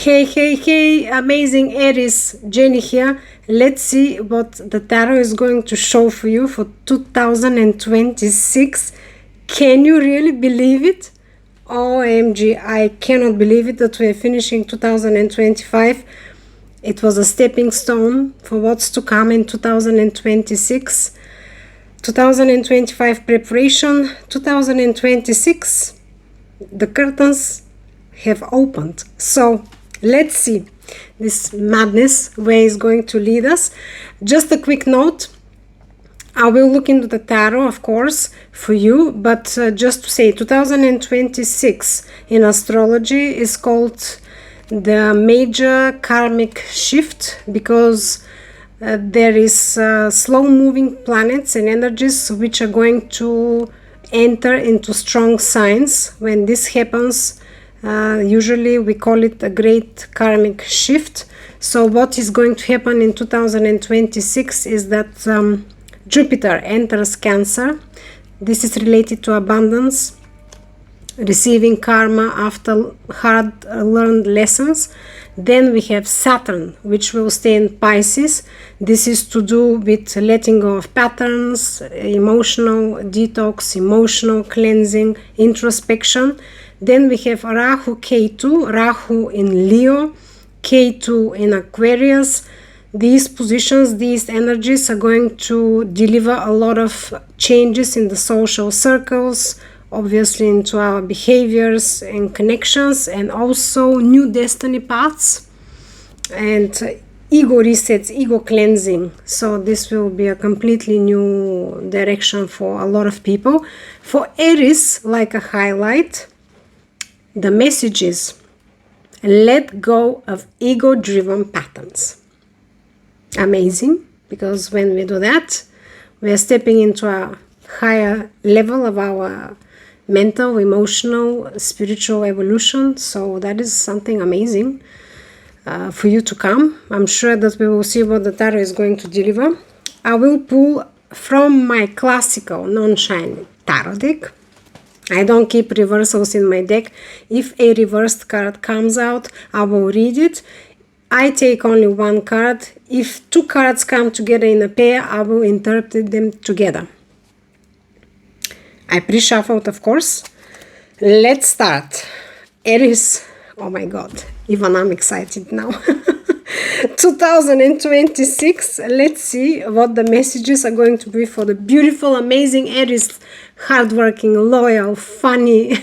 Hey, amazing Aries, Jenny here. Let's see what the tarot is going to show for you for 2026. Can you really believe it? OMG, I cannot believe it that we're finishing 2025. It was a stepping stone for what's to come in 2026. 2025 preparation, 2026, the curtains have opened. So let's see this madness where it's going to lead us. Just a quick note, I will look into the tarot, of course, for you, but just to say 2026 in astrology is called the major karmic shift, because there is slow moving planets and energies which are going to enter into strong signs. When this happens, usually we call it a great karmic shift. So what is going to happen in 2026 is that Jupiter enters Cancer. This is related to abundance, receiving karma after hard learned lessons. Then we have Saturn, which will stay in Pisces. This is to do with letting go of patterns, emotional detox, emotional cleansing, introspection. Then we have Rahu, Ketu, Rahu in Leo, Ketu in Aquarius. These positions, these energies are going to deliver a lot of changes in the social circles, obviously into our behaviors and connections, and also new destiny paths and ego resets, ego cleansing. So this will be a completely new direction for a lot of people. For Aries, like a highlight, the message is let go of ego-driven patterns. Amazing, because when we do that, we are stepping into a higher level of our mental, emotional, spiritual evolution. So that is something amazing for you to come. I'm sure that we will see what the tarot is going to deliver. I will pull from my classical non-shiny tarot deck. I don't keep reversals in my deck. If a reversed card comes out, I will read it. I take only one card. If two cards come together in a pair, I will interpret them together. I pre-shuffled, of course. Let's start. Aries, oh my god, even I'm excited now. 2026, let's see what the messages are going to be for the beautiful, amazing Aries, hardworking, loyal, funny,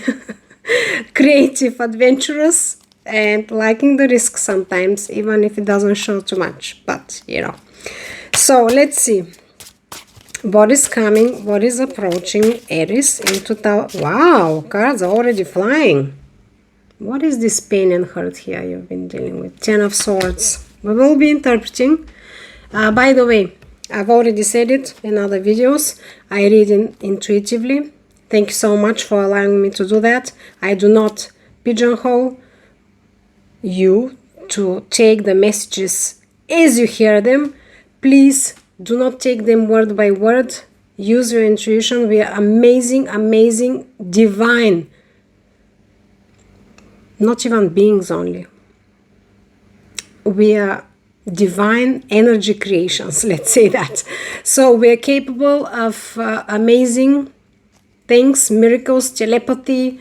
creative, adventurous, and liking the risk sometimes, even if it doesn't show too much, but you know. So let's see what is coming, what is approaching Aries in 2000. Wow, cards are already flying. What is this pain and hurt here you've been dealing with? 10 of Swords. We will be interpreting. By the way, I've already said it in other videos. I read intuitively. Thank you so much for allowing me to do that. I do not pigeonhole you to take the messages as you hear them. Please do not take them word by word. Use your intuition. We are amazing, amazing, divine. Not even beings only. We are divine energy creations, let's say that. So we are capable of amazing things, miracles, telepathy,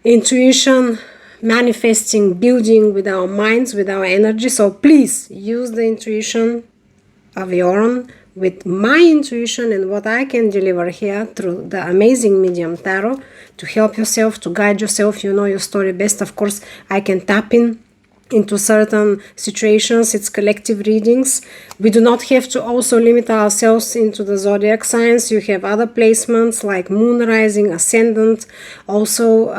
intuition, manifesting, building with our minds, with our energy. So please use the intuition of your own with my intuition and what I can deliver here through the amazing medium tarot to help yourself, to guide yourself. You know your story best. Of course, I can tap into certain situations. It's collective readings. We do not have to also limit ourselves into the zodiac signs. You have other placements like moon, rising, ascendant. Also,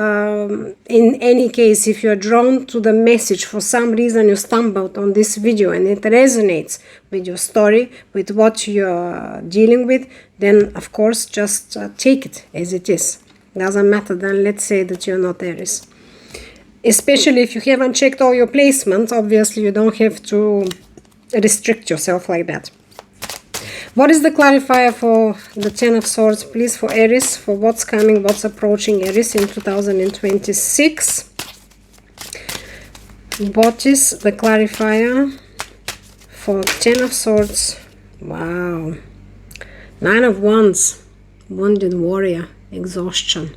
in any case, if you're drawn to the message, for some reason you stumbled on this video and it resonates with your story, with what you're dealing with, then of course just take it as it is. Doesn't matter then, let's say that you're not Aries. Especially if you haven't checked all your placements, obviously you don't have to restrict yourself like that. What is the clarifier for the 10 of Swords, please, for Aries, for what's coming, what's approaching Aries in 2026? What is the clarifier for 10 of Swords? Wow. 9 of Wands. Wounded warrior. Exhaustion.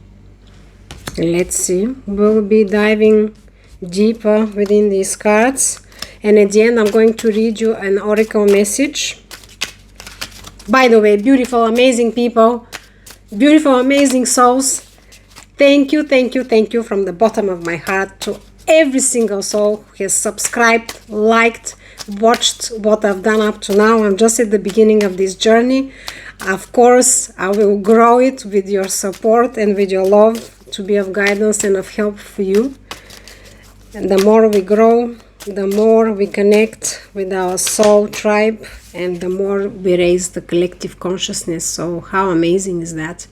Let's see. We'll be diving deeper within these cards. And at the end, I'm going to read you an oracle message. By the way, beautiful, amazing people, beautiful, amazing souls, thank you, thank you, thank you from the bottom of my heart to every single soul who has subscribed, liked, watched what I've done up to now. I'm just at the beginning of this journey. Of course, I will grow it with your support and with your love to be of guidance and of help for you. And the more we grow, the more we connect with our soul tribe, and the more we raise the collective consciousness. So how amazing is that?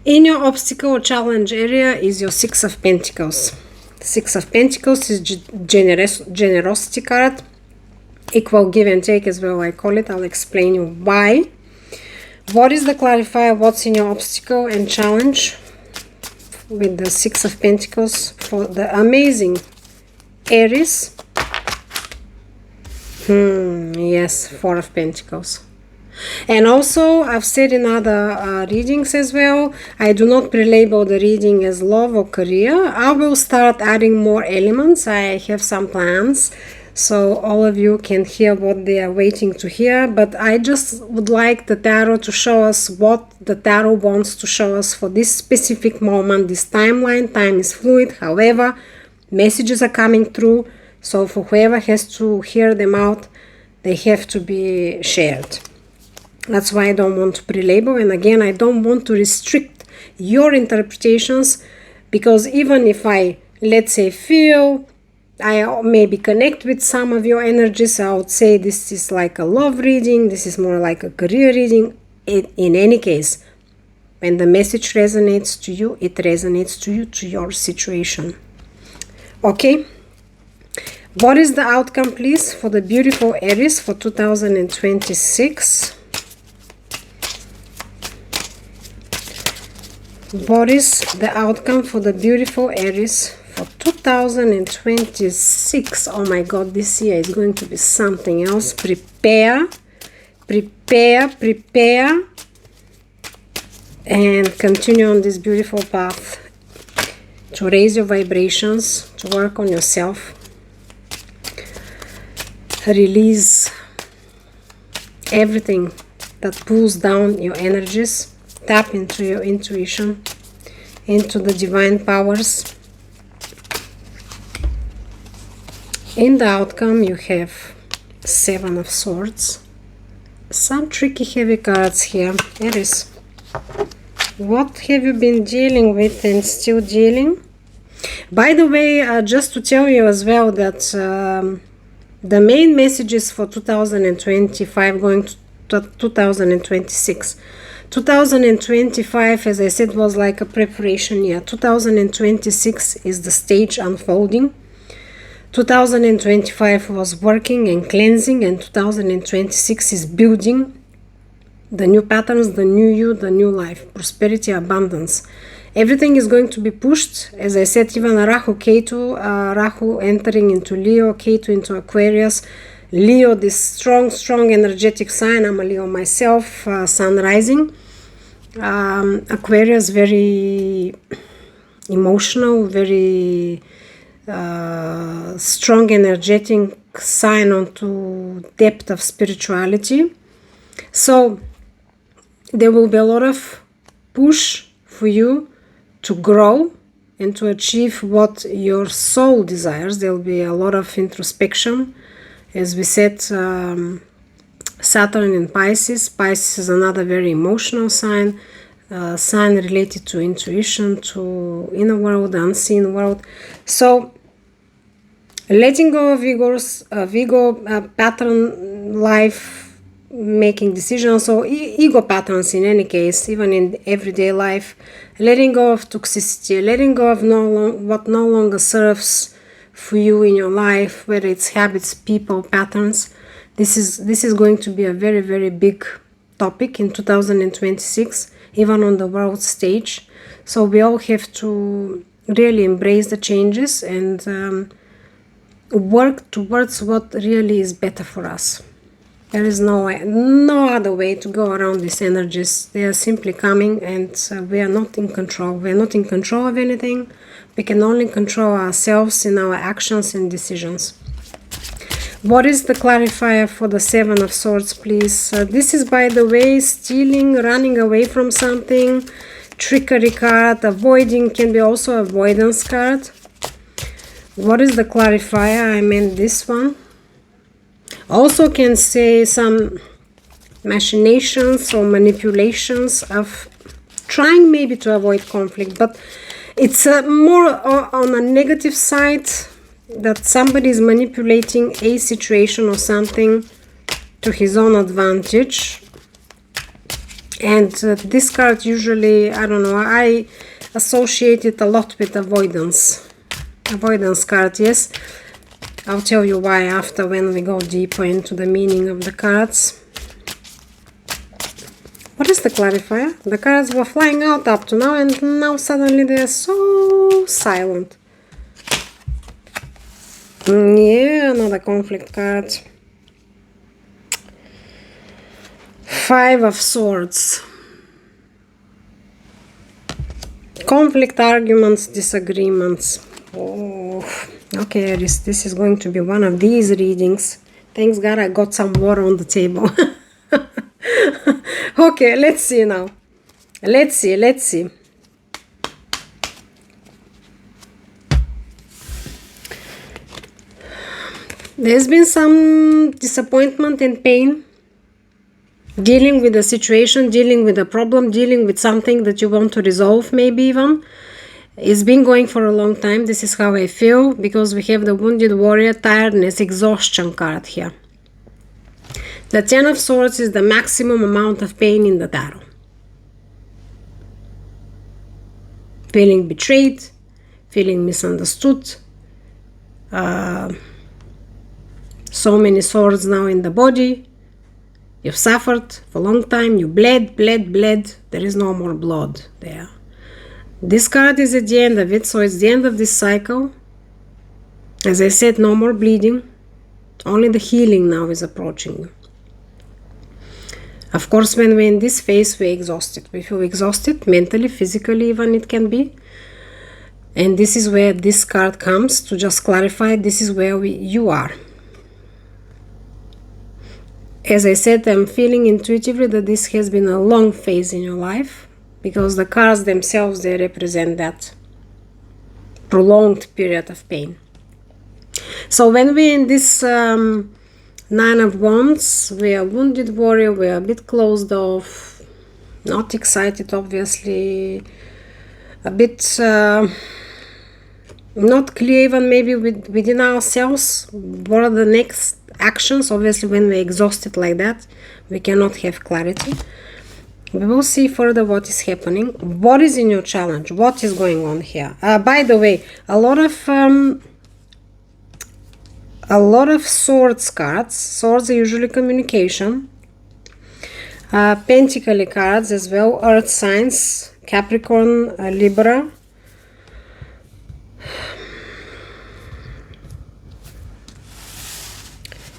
In your obstacle or challenge area is your 6 of Pentacles. 6 of Pentacles is generosity card. Equal give and take as well, I call it. I'll explain you why. What is the clarifier? What's in your obstacle and challenge with the 6 of Pentacles for the amazing Aries? Yes, 4 of Pentacles. And also, I've said in other readings as well, I do not pre-label the reading as love or career. I will start adding more elements. I have some plans, so all of you can hear what they are waiting to hear. But I just would like the tarot to show us what the tarot wants to show us for this specific moment, this timeline. Time is fluid, however, messages are coming through. So for whoever has to hear them out, they have to be shared. That's why I don't want to pre-label. And again, I don't want to restrict your interpretations, because even if I, let's say, feel, I maybe connect with some of your energies, I would say this is like a love reading, this is more like a career reading. In any case, when the message resonates to you, it resonates to you, to your situation. Okay? What is the outcome, please, for the beautiful Aries for 2026? What is the outcome for the beautiful Aries for 2026? Oh my God, this year is going to be something else. Prepare, prepare, prepare, and continue on this beautiful path to raise your vibrations, to work on yourself. Release everything that pulls down your energies. Tap into your intuition, into the divine powers. In the outcome, you have 7 of Swords. Some tricky heavy cards here. Aries, what have you been dealing with and still dealing? By the way, just to tell you as well that the main messages for 2025 going to 2026. 2025, as I said, was like a preparation year. 2026 is the stage unfolding. 2025 was working and cleansing, and 2026 is building the new patterns, the new you, the new life, prosperity, abundance. Everything is going to be pushed. As I said, even Rahu, Ketu, Rahu entering into Leo, Ketu into Aquarius. Leo, this strong energetic sign. I'm a Leo myself, sun rising. Aquarius, very emotional, very strong energetic sign onto depth of spirituality. So there will be a lot of push for you to grow and to achieve what your soul desires. There will be a lot of introspection. As we said, Saturn in Pisces. Pisces is another very emotional sign, sign related to intuition, to inner world, unseen world. So letting go of ego pattern life, making decisions, or ego patterns in any case, even in everyday life, letting go of toxicity, letting go of what no longer serves for you in your life, whether it's habits, people, patterns. This is going to be a very, very big topic in 2026, even on the world stage. So we all have to really embrace the changes and work towards what really is better for us. There is no other way to go around these energies. They are simply coming, and we are not in control. We are not in control of anything. We can only control ourselves in our actions and decisions. What is the clarifier for the Seven of Swords, please? This is, by the way, stealing, running away from something, trickery card, avoiding can be also avoidance card. What is the clarifier? I meant this one. Also can say some machinations or manipulations of trying maybe to avoid conflict, but it's more on a negative side, that somebody is manipulating a situation or something to his own advantage. And this card usually, I don't know, I associate it a lot with avoidance. Avoidance card, yes. I'll tell you why after, when we go deeper into the meaning of the cards. What is the clarifier? The cards were flying out up to now, and now suddenly they are so silent. Yeah, another conflict card. Five of Swords. Conflict, arguments, disagreements. Oh, okay, Aries, this is going to be one of these readings. Thanks God I got some water on the table. Okay, let's see now. Let's see. There's been some disappointment and pain, dealing with a situation, dealing with a problem, dealing with something that you want to resolve, maybe even. It's been going for a long time. This is how I feel, because we have the Wounded Warrior, tiredness, exhaustion card here. The Ten of Swords is the maximum amount of pain in the tarot. Feeling betrayed, feeling misunderstood, so many swords now in the body. You've suffered for a long time. You bled. There is no more blood there. This card is at the end of it, so it's the end of this cycle. As I said, no more bleeding. Only the healing now is approaching you. Of course, when we're in this phase, we're exhausted. We feel exhausted, mentally, physically even it can be. And this is where this card comes to just clarify. This is where you are. As I said, I'm feeling intuitively that this has been a long phase in your life, because the cards themselves, they represent that prolonged period of pain. So when we're in this Nine of Wands, we are Wounded Warrior, we are a bit closed off, not excited obviously, a bit not clear even maybe within ourselves what are the next actions. Obviously when we're exhausted like that, we cannot have clarity. We will see further what is happening. What is in your challenge? What is going on here? By the way, a lot of swords cards. Swords are usually communication. Pentacle cards as well. Earth signs. Capricorn, Libra.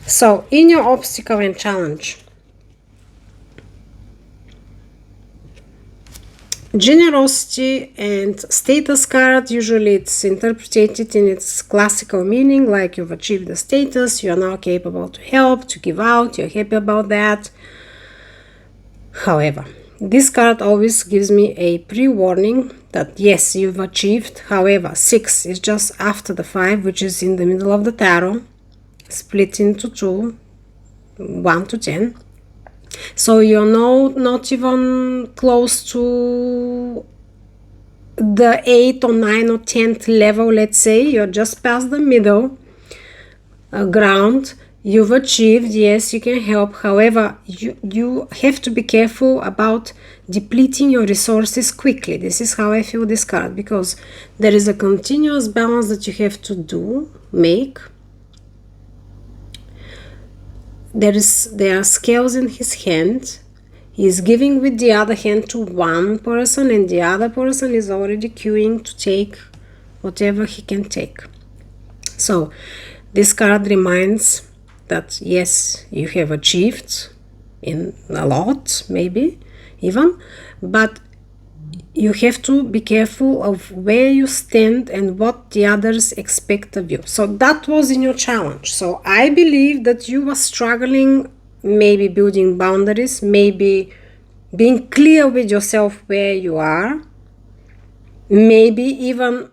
So, in your obstacle and challenge, generosity and status card, usually it's interpreted in its classical meaning, like you've achieved the status, you are now capable to help, to give out, you're happy about that. However, this card always gives me a pre-warning that yes, you've achieved. However, 6 is just after the 5, which is in the middle of the tarot, split into 2, 1 to 10. So you're not even close to the 8 or 9 or 10th level, let's say. You're just past the middle ground. You've achieved, yes, you can help. However, you have to be careful about depleting your resources quickly. This is how I feel this card, because there is a continuous balance that you have to make. There are scales in his hand. He is giving with the other hand to one person, and the other person is already queuing to take whatever he can take. So This card reminds that yes, you have achieved in a lot, maybe even, but you have to be careful of where you stand and what the others expect of you. So that was in your challenge. So I believe that you were struggling, maybe building boundaries, maybe being clear with yourself where you are, maybe even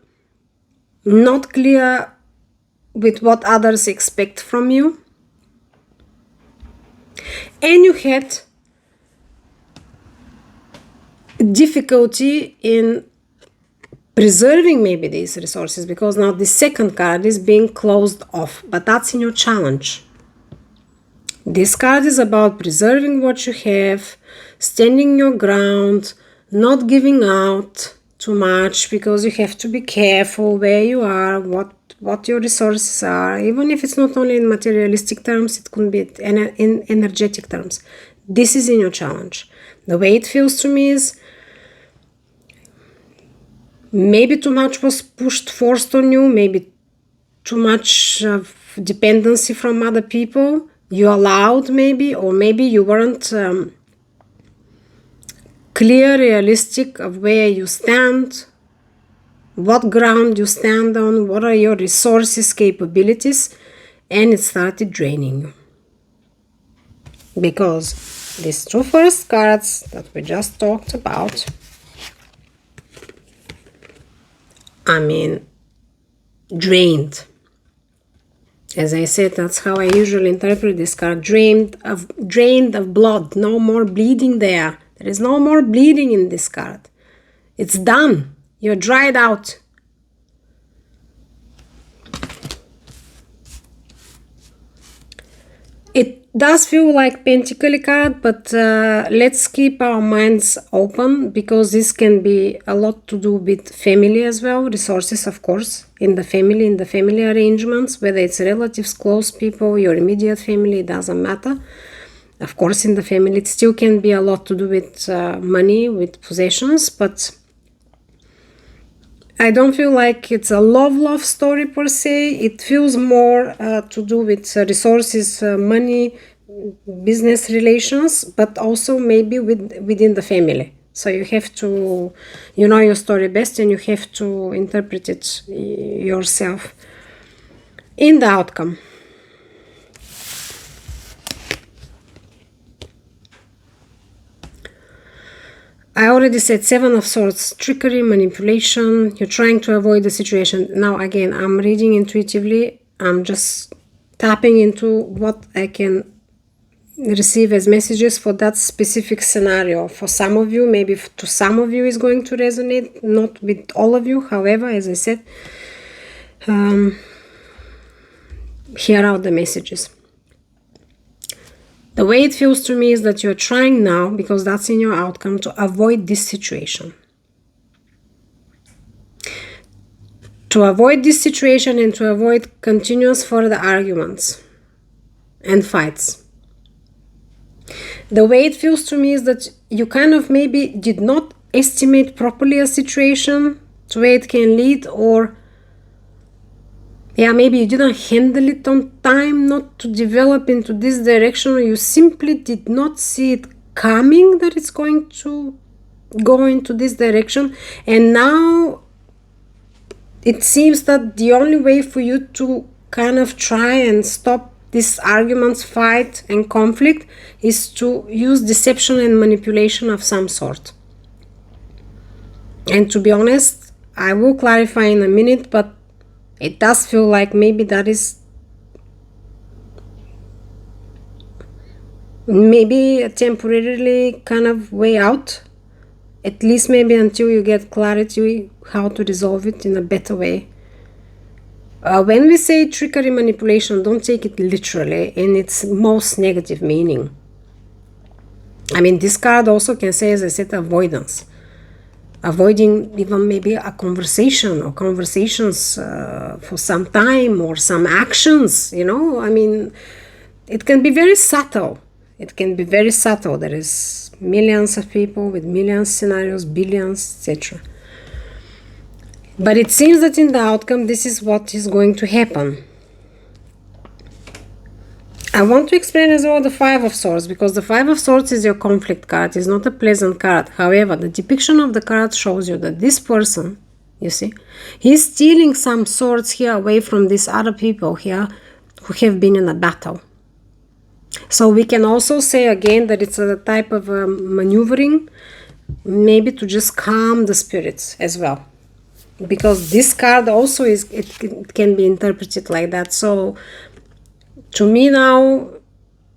not clear with what others expect from you. And you had difficulty in preserving maybe these resources, because now the second card is being closed off, but that's in your challenge. This card is about preserving what you have, standing your ground, not giving out too much, because you have to be careful where you are, what your resources are, even if it's not only in materialistic terms, it could be in energetic terms. This is in your challenge. The way it feels to me is maybe too much was forced on you, maybe too much of dependency from other people. You allowed maybe, or maybe you weren't clear, realistic of where you stand, what ground you stand on, what are your resources, capabilities, and it started draining you. Because these two first cards that we just talked about, I mean, drained. As I said, that's how I usually interpret this card. Drained of blood. No more bleeding there. There is no more bleeding in this card. It's done. You're dried out. It does feel like Pentacle card, but let's keep our minds open, because this can be a lot to do with family as well. Resources, of course, in the family arrangements, whether it's relatives, close people, your immediate family, it doesn't matter. Of course, in the family, it still can be a lot to do with money, with possessions, but I don't feel like it's a love story per se. It feels more to do with resources, money, business relations, but also maybe within the family. So you have to, you know your story best, and you have to interpret it yourself. In the outcome, I already said Seven of Swords, trickery, manipulation. You're trying to avoid the situation. Now, again, I'm reading intuitively. I'm just tapping into what I can receive as messages for that specific scenario. For some of you, maybe to some of you is going to resonate, not with all of you. However, as I said, here are the messages. The way it feels to me is that you're trying now, because that's in your outcome, to avoid this situation. To avoid this situation and to avoid continuous further arguments and fights. The way it feels to me is that you kind of maybe did not estimate properly a situation to where it can lead, or maybe you didn't handle it on time, not to develop into this direction, or you simply did not see it coming that it's going to go into this direction. And now it seems that the only way for you to kind of try and stop these arguments, fight, and conflict is to use deception and manipulation of some sort. And to be honest, I will clarify in a minute, but it does feel like maybe that is maybe a temporarily kind of way out, at least maybe until you get clarity how to resolve it in a better way. When we say trickery, manipulation, don't take it literally in its most negative meaning. I mean, this card also can say, as I said, avoidance. Avoiding even maybe a conversation or conversations for some time, or some actions, you know. I mean, it can be very subtle. It can be very subtle. There is millions of people with millions of scenarios, billions, etc. But it seems that in the outcome, this is what is going to happen. I want to explain as well the Five of Swords, because the Five of Swords is your conflict card. It's not a pleasant card. However, the depiction of the card shows you that this person, you see, he's stealing some swords here away from these other people here who have been in a battle. So we can also say again that it's a type of maneuvering, maybe to just calm the spirits as well. Because this card also is, it can be interpreted like that. So to me now,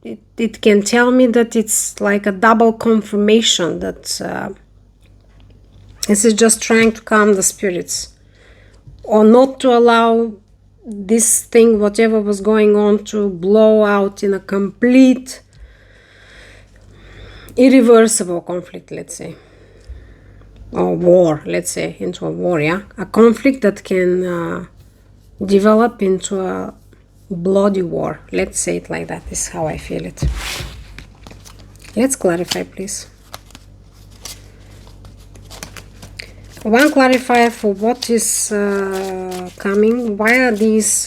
it can tell me that it's like a double confirmation that this is just trying to calm the spirits, or not to allow this thing, whatever was going on, to blow out in a complete, irreversible conflict, let's say, or war, let's say, into a war, yeah? A conflict that can develop into a bloody war. Let's say it like that. This is how I feel it. Let's clarify, please. One clarifier for what is coming. Why are these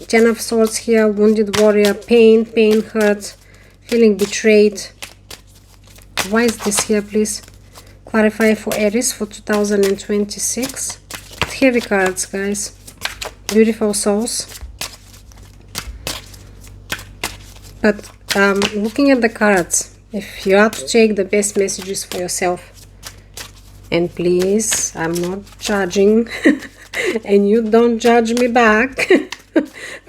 10 of Swords here? Wounded warrior, pain, hurt, feeling betrayed. Why is this here, please? Clarify for Aries for 2026. Heavy cards, guys. Beautiful souls. But looking at the cards, if you are to take the best messages for yourself, and please, I'm not judging, and you don't judge me back,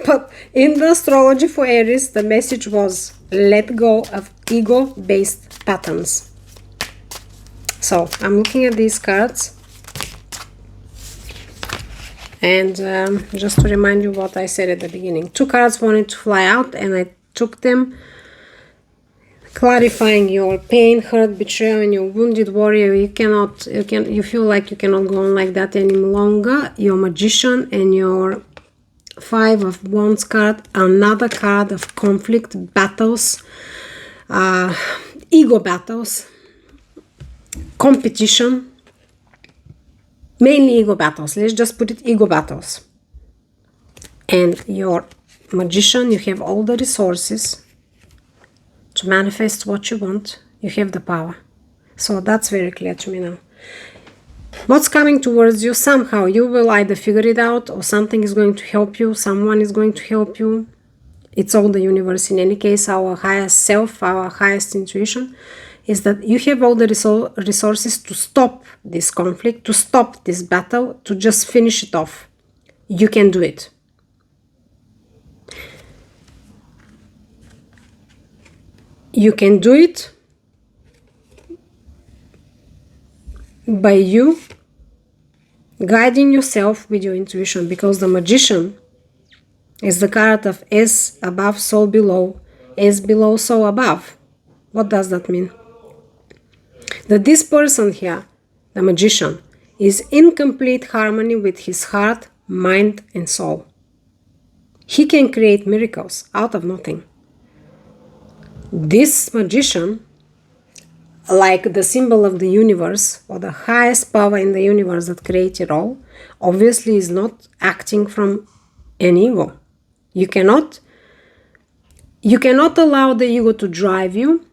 but in the astrology for Aries, the message was let go of ego-based patterns. So I'm looking at these cards, and just to remind you what I said at the beginning, 2 cards wanted to fly out, and I took them, clarifying your pain, hurt, betrayal, and your wounded warrior. You feel like you cannot go on like that any longer. Your Magician and your 5 of Wands card, another card of conflict, battles, ego battles, competition, mainly ego battles. Let's just put it ego battles. And your Magician, you have all the resources to manifest what you want. You have the power. So that's very clear to me now. What's coming towards you, somehow you will either figure it out, or something is going to help you, someone is going to help you. It's all the universe. In any case, our highest self, our highest intuition is that you have all the resources to stop this conflict, to stop this battle, to just finish it off. You can do it. You can do it by you guiding yourself with your intuition, because the Magician is the card of as above, so below, as below, so above. What does that mean? That this person here, the Magician, is in complete harmony with his heart, mind, and soul. He can create miracles out of nothing. This Magician, like the symbol of the universe, or the highest power in the universe that created all, obviously is not acting from an ego. You cannot allow the ego to drive you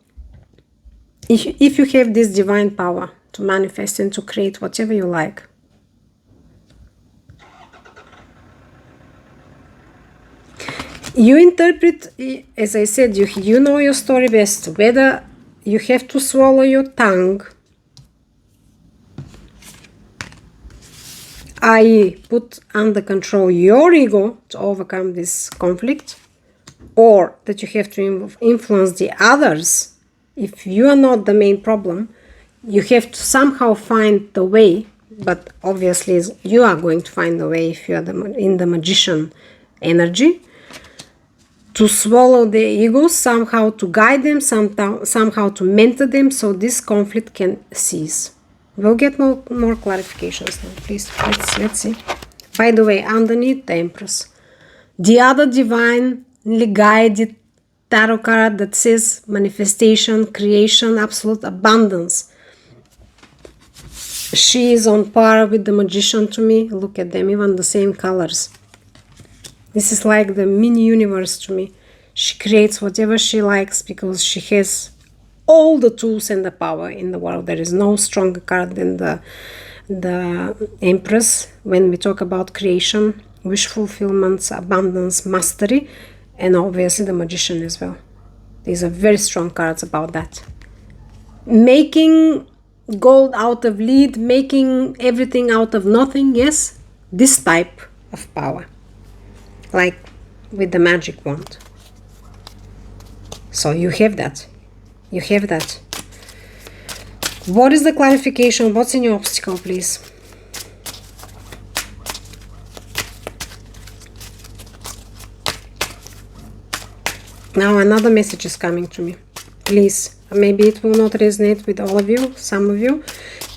if you have this divine power to manifest and to create whatever you like. You interpret, as I said, you know your story best, whether you have to swallow your tongue, i.e. put under control your ego to overcome this conflict, or that you have to influence the others. If you are not the main problem, you have to somehow find the way, but obviously you are going to find the way if you are in the Magician energy, to swallow the ego, somehow to guide them, somehow to mentor them, so this conflict can cease. We'll get more clarifications now, please. Let's see. By the way, underneath the Empress, the other divinely guided tarot card that says manifestation, creation, absolute abundance. She is on par with the Magician to me. Look at them, even the same colors. This is like the mini universe to me. She creates whatever she likes because she has all the tools and the power in the world. There is no stronger card than the Empress when we talk about creation, wish fulfillment, abundance, mastery, and obviously the Magician as well. These are very strong cards about that. Making gold out of lead, making everything out of nothing, yes, this type of power, like with the magic wand. So you have that. You have that. What is the clarification? What's in your obstacle, please? Now another message is coming to me. Please, maybe it will not resonate with all of you, some of you.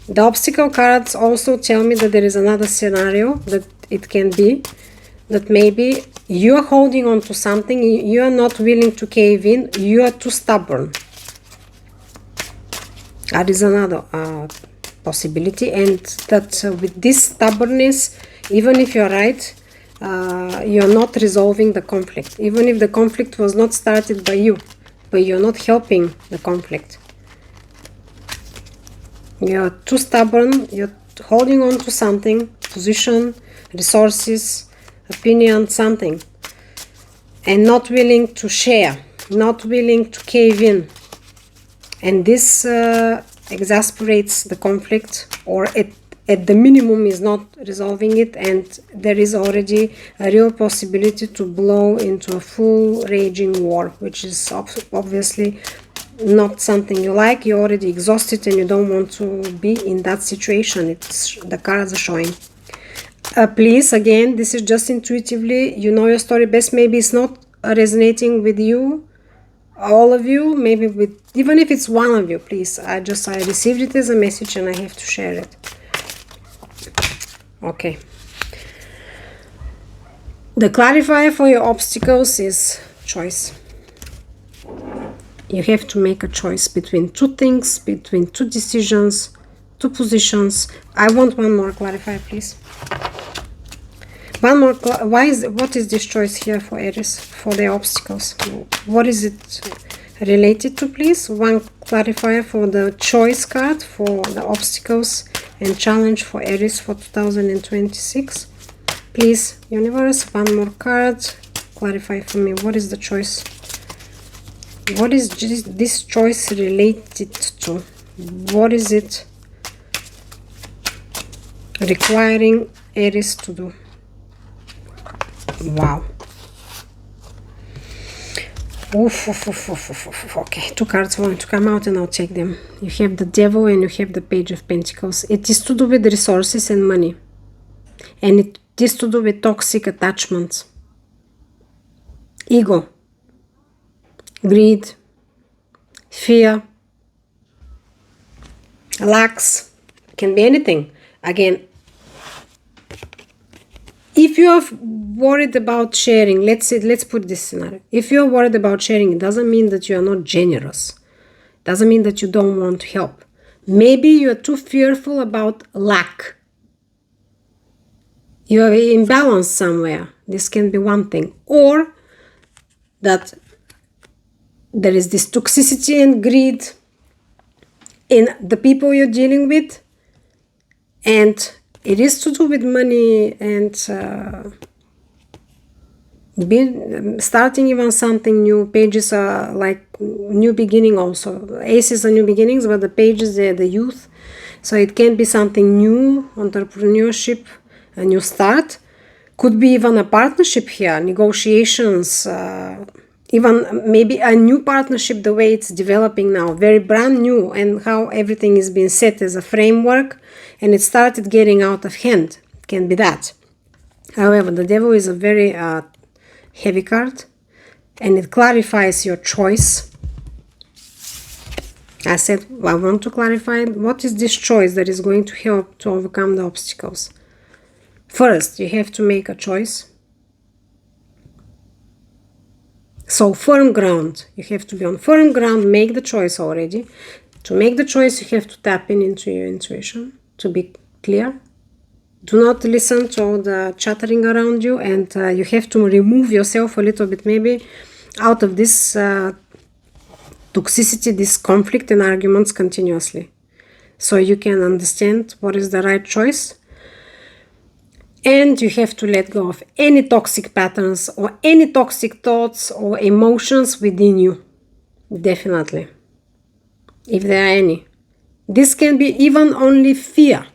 The obstacle cards also tell me that there is another scenario that it can be that maybe you are holding on to something, you are not willing to cave in, you are too stubborn. That is another possibility, and that with this stubbornness, even if you're right, you're not resolving the conflict. Even if the conflict was not started by you, but you're not helping the conflict. You're too stubborn, you're holding on to something, position, resources, opinion, something, and not willing to share, not willing to cave in. And this exasperates the conflict, or at the minimum is not resolving it, and there is already a real possibility to blow into a full raging war, which is obviously not something you like. You're already exhausted and you don't want to be in that situation. It's the cards are showing. Please, again, this is just intuitively, you know your story best. Maybe it's not resonating with you, all of you, maybe with, even if it's one of you, please, I received it as a message and I have to share it. Okay. The clarifier for your obstacles is choice. You have to make a choice between two things, between two decisions, two positions. I want one more clarifier, please. One more. What is this choice here for Aries, for the obstacles? What is it related to, please? One clarifier for the choice card, for the obstacles and challenge for Aries for 2026. Please, universe, one more card. Clarify for me. What is the choice? What is this choice related to? What is it requiring Aries to do? Wow. Okay, two cards want to come out and I'll take them. You have the Devil and you have the Page of Pentacles. It is to do with resources and money. And it is to do with toxic attachments. Ego. Greed. Fear. Lacks. Can be anything. Again, if you are worried about sharing, let's put this scenario. If you're worried about sharing, it doesn't mean that you are not generous. It doesn't mean that you don't want to help. Maybe you are too fearful about lack. You are imbalanced somewhere. This can be one thing. Or that there is this toxicity and greed in the people you're dealing with, and it is to do with money and starting even something new. Pages are like new beginning also. Aces are new beginnings, but the pages, they're the youth. So it can be something new, entrepreneurship, a new start. Could be even a partnership here, negotiations, even maybe a new partnership, the way it's developing now, very brand new, and how everything is being set as a framework, and it started getting out of hand. It can be that. However, the Devil is a very heavy card, and it clarifies your choice. I said, I want to clarify what is this choice that is going to help to overcome the obstacles. First, you have to make a choice. So firm ground, you have to be on firm ground, make the choice already. To make the choice, you have to tap into your intuition, to be clear. Do not listen to all the chattering around you, and you have to remove yourself a little bit, maybe out of this toxicity, this conflict and arguments continuously, so you can understand what is the right choice. And you have to let go of any toxic patterns or any toxic thoughts or emotions within you. Definitely. If there are any. This can be even only fear.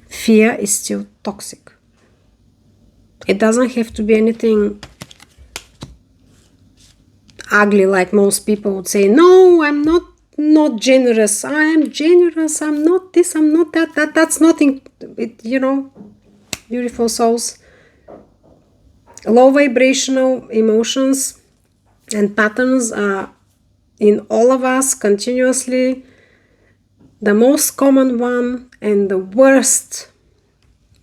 Fear is still toxic. It doesn't have to be anything ugly like most people would say. No, I'm not generous. I am generous. I'm not this. I'm not that. That's nothing. You know, beautiful souls. Low vibrational emotions and patterns are in all of us continuously. The most common one and the worst,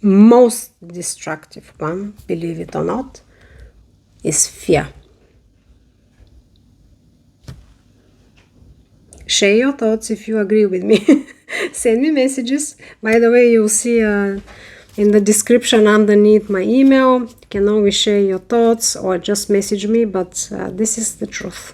most destructive one, believe it or not, is fear. Share your thoughts if you agree with me. Send me messages. By the way, you'll see in the description underneath my email. You can always share your thoughts or just message me, but this is the truth.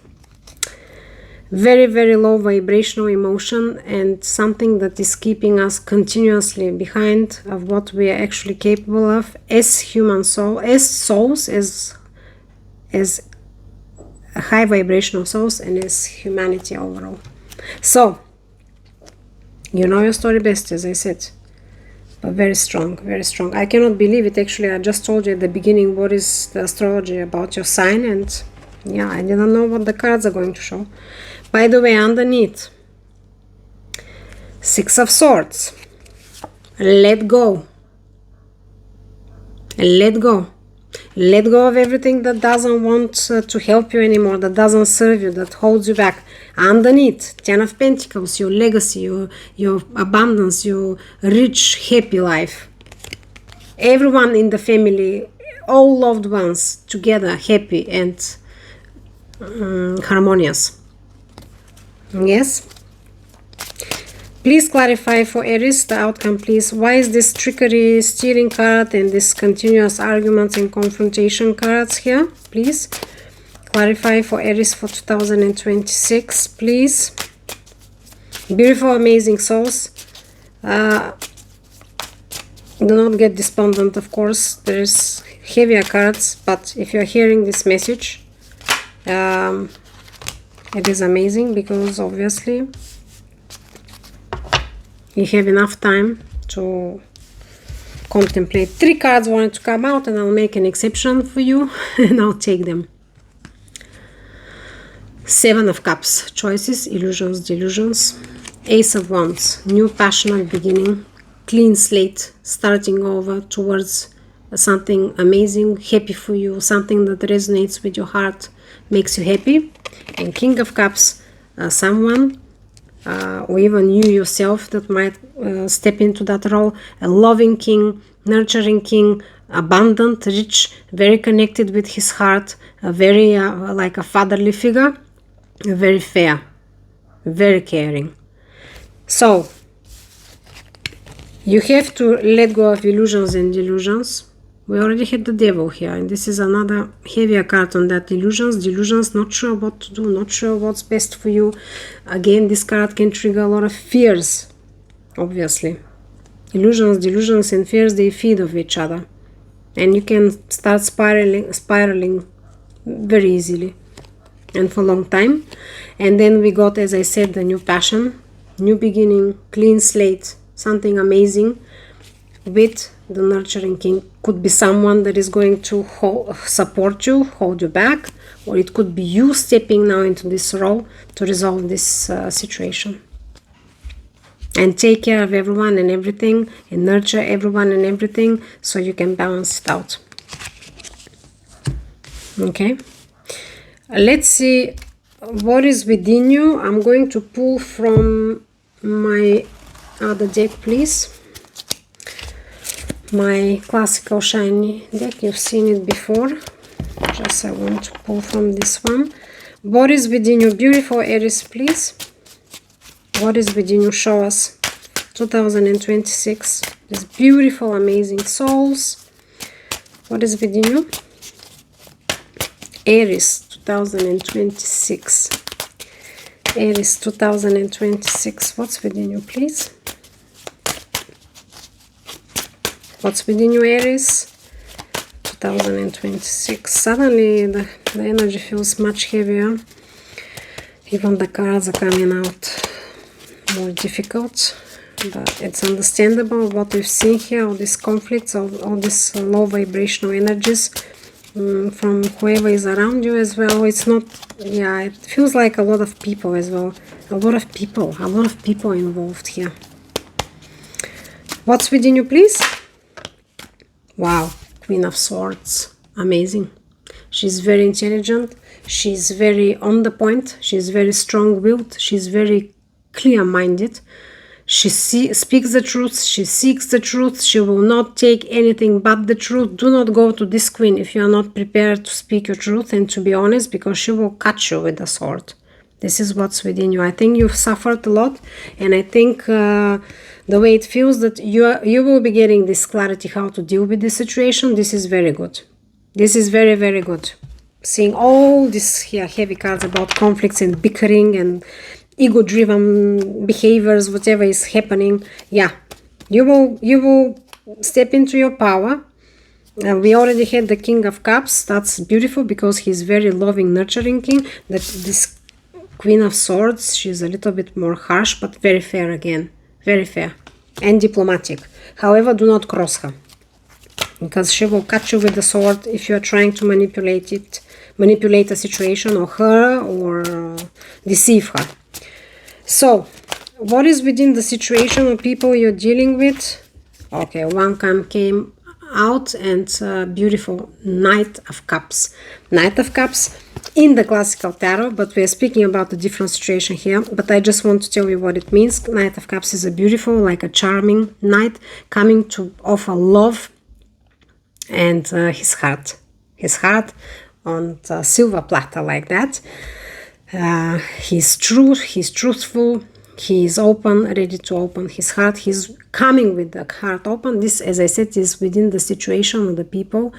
Very, very low vibrational emotion and something that is keeping us continuously behind of what we are actually capable of as human soul, as souls, as high vibrational souls, and as humanity overall. So, you know your story best, as I said, but very strong, very strong. I cannot believe it. Actually, I just told you at the beginning what is the astrology about your sign, and yeah, I didn't know what the cards are going to show. By the way, underneath, Six of Swords. Let go. Let go. Let go of everything that doesn't want to help you anymore, that doesn't serve you, that holds you back. Underneath, Ten of Pentacles, your legacy, your abundance, your rich, happy life. Everyone in the family, all loved ones, together, happy and harmonious. Yes? Please clarify for Aries the outcome, please. Why is this trickery, stealing card and this continuous arguments and confrontation cards here? Please clarify for Aries for 2026, please. Beautiful, amazing souls. Do not get despondent, of course. There is heavier cards, but if you're hearing this message, it is amazing because obviously you have enough time to contemplate. 3 cards wanted to come out and I'll make an exception for you and I'll take them. 7 of Cups, choices, illusions, delusions. Ace of Wands, new passionate beginning, clean slate, starting over towards something amazing, happy for you, something that resonates with your heart, makes you happy. And King of Cups, someone or even you yourself that might step into that role, a loving king, nurturing king, abundant, rich, very connected with his heart, a very like a fatherly figure, very fair, very caring. So you have to let go of illusions and delusions. We already had the devil here, and this is another heavier card on that. Delusions, not sure what to do, not sure what's best for you. Again, this card can trigger a lot of fears, obviously. Delusions and fears, they feed off each other. And you can start spiraling very easily and for a long time. And then we got, as I said, the new passion, new beginning, clean slate, something amazing with the nurturing king. Could be someone that is going to support you, hold you back, or it could be you stepping now into this role to resolve this situation. And take care of everyone and everything, and nurture everyone and everything, so you can balance it out. Okay? Let's see what is within you. I'm going to pull from my other deck, please. My classical shiny deck, you've seen it before. Just I want to pull from this one. What is within you, beautiful Aries, please? What is within you? Show us 2026. These beautiful, amazing souls. What is within you? Aries 2026. Aries 2026. What's within you, please? What's within you, Aries? 2026. Suddenly the energy feels much heavier. Even the cards are coming out more difficult. But it's understandable what we've seen here, all these conflicts, all these low vibrational energies from whoever is around you as well. It's not, yeah, it feels like a lot of people as well. A lot of people involved here. What's within you, please? Wow, Queen of Swords. Amazing. She's very intelligent. She's very on the point. She's very strong-willed. She's very clear-minded. She speaks the truth. She seeks the truth. She will not take anything but the truth. Do not go to this queen if you are not prepared to speak your truth and to be honest, because she will cut you with the sword. This is what's within you. I think you've suffered a lot, and I think the way it feels that you will be getting this clarity how to deal with this situation. This is very good. This is very, very good. Seeing all these here heavy cards about conflicts and bickering and ego-driven behaviors, whatever is happening, yeah, you will step into your power. We already had the King of Cups. That's beautiful because he's very loving, nurturing king. That this Queen of Swords, she's a little bit more harsh, but very fair again, very fair and diplomatic. However, do not cross her, because she will cut you with the sword if you are trying to manipulate a situation or her or deceive her. So, what is within the situation of people you're dealing with? Okay, one card came out and beautiful Knight of Cups. Knight of Cups in the classical tarot, but we are speaking about a different situation here. But I just want to tell you what it means. Knight of Cups is a beautiful, like a charming knight coming to offer love and his heart on silver platter like that. He's true, he's truthful, he is open, ready to open his heart. He's coming with the heart open. This, as I said, is within the situation of the people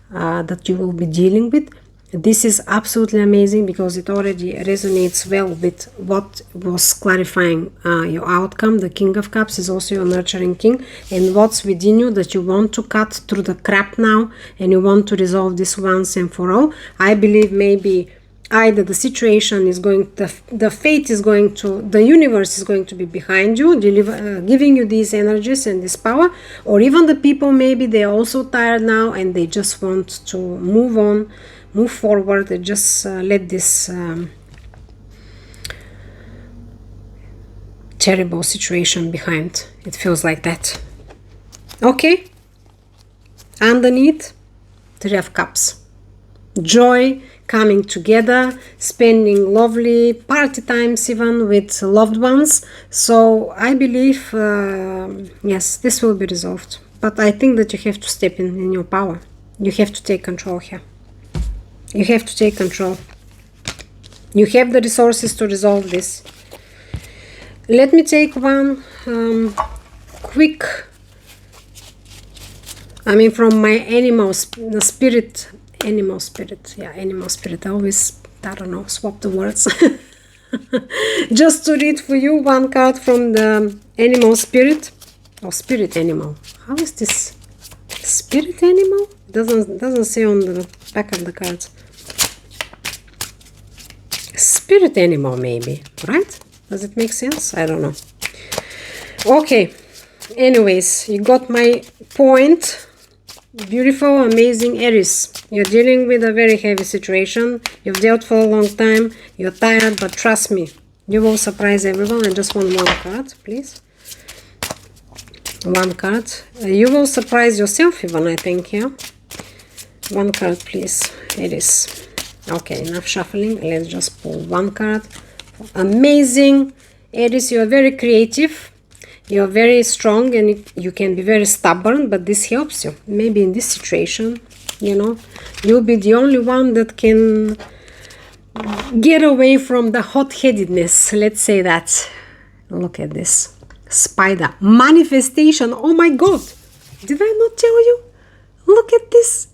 that you will be dealing with. This is absolutely amazing because it already resonates well with what was clarifying your outcome. The King of Cups is also your nurturing king, and what's within you that you want to cut through the crap now and you want to resolve this once and for all. I believe maybe either the situation is going, the fate is going to, the universe is going to be behind you, giving you these energies and this power, or even the people, maybe they're also tired now and they just want to move on, move forward, and just let this terrible situation behind. It feels like that. Okay, underneath, Three of Cups. Joy, coming together, spending lovely party times even with loved ones. So I believe, yes, this will be resolved. But I think that you have to step in your power. You have to take control here. You have to take control. You have the resources to resolve this. Let me take one quick, from my animal spirit. Animal spirit. I always, I don't know, swap the words. Just to read for you one card from the animal spirit. Or spirit animal. How is this? Spirit animal? Doesn't say on the back of the cards. Spirit animal maybe, right? Does it make sense? I don't know. Okay. Anyways, you got my point. Beautiful, amazing Aries. You're dealing with a very heavy situation. You've dealt for a long time. You're tired, but trust me, you will surprise everyone. I just want one card, please. One card. You will surprise yourself even, I think, here. One card, please. Aries. Okay, enough shuffling. Let's just pull one card. Amazing. Aries, you're very creative. You're very strong and you can be very stubborn, but this helps you. Maybe in this situation, you know, you'll be the only one that can get away from the hot-headedness. Let's say that. Look at this. Spider. Manifestation. Oh my God. Did I not tell you? Look at this.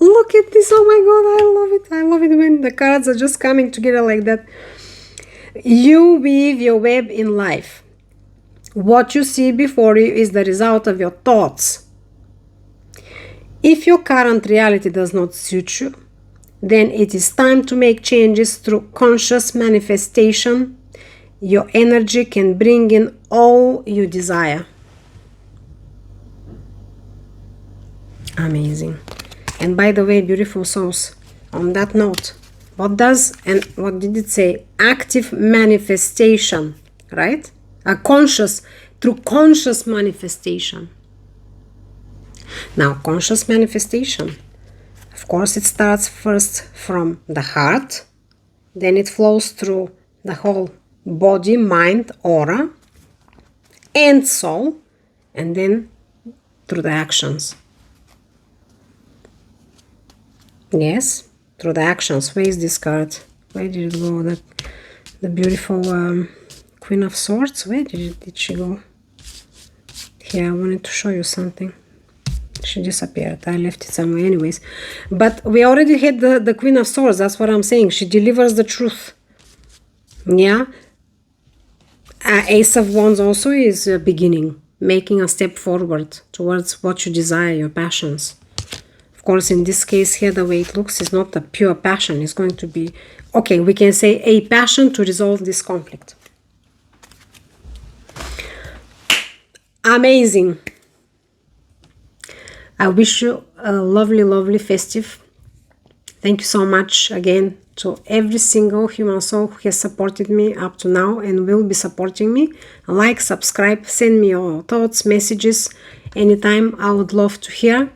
Look at this. Oh my God. I love it. I love it The cards are just coming together like that. You weave your web in life. What you see before you is the result of your thoughts. If your current reality does not suit you, then it is time to make changes through conscious manifestation. Your energy can bring in all you desire. Amazing. And by the way, beautiful souls, on that note, what did it say? Active manifestation, right? Through conscious manifestation. Now, conscious manifestation, of course, it starts first from the heart, then it flows through the whole body, mind, aura, and soul, and then through the actions. Yes, through the actions. Where is this card? Where did it go? The beautiful Queen of Swords. Where did she go? Here, I wanted to show you something. She disappeared. I left it somewhere anyways. But we already had the Queen of Swords. That's what I'm saying. She delivers the truth. Yeah. Ace of Wands also is a beginning. Making a step forward towards what you desire, your passions. Of course, in this case here, the way it looks is not a pure passion. It's going to be, okay, we can say a passion to resolve this conflict. Amazing. I wish you a lovely, lovely festive. Thank you so much again to every single human soul who has supported me up to now and will be supporting me. Like, subscribe, send me your thoughts, messages anytime. I would love to hear.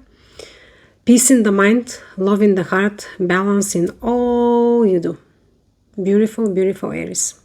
Peace in the mind, love in the heart, balance in all you do. Beautiful, beautiful Aries.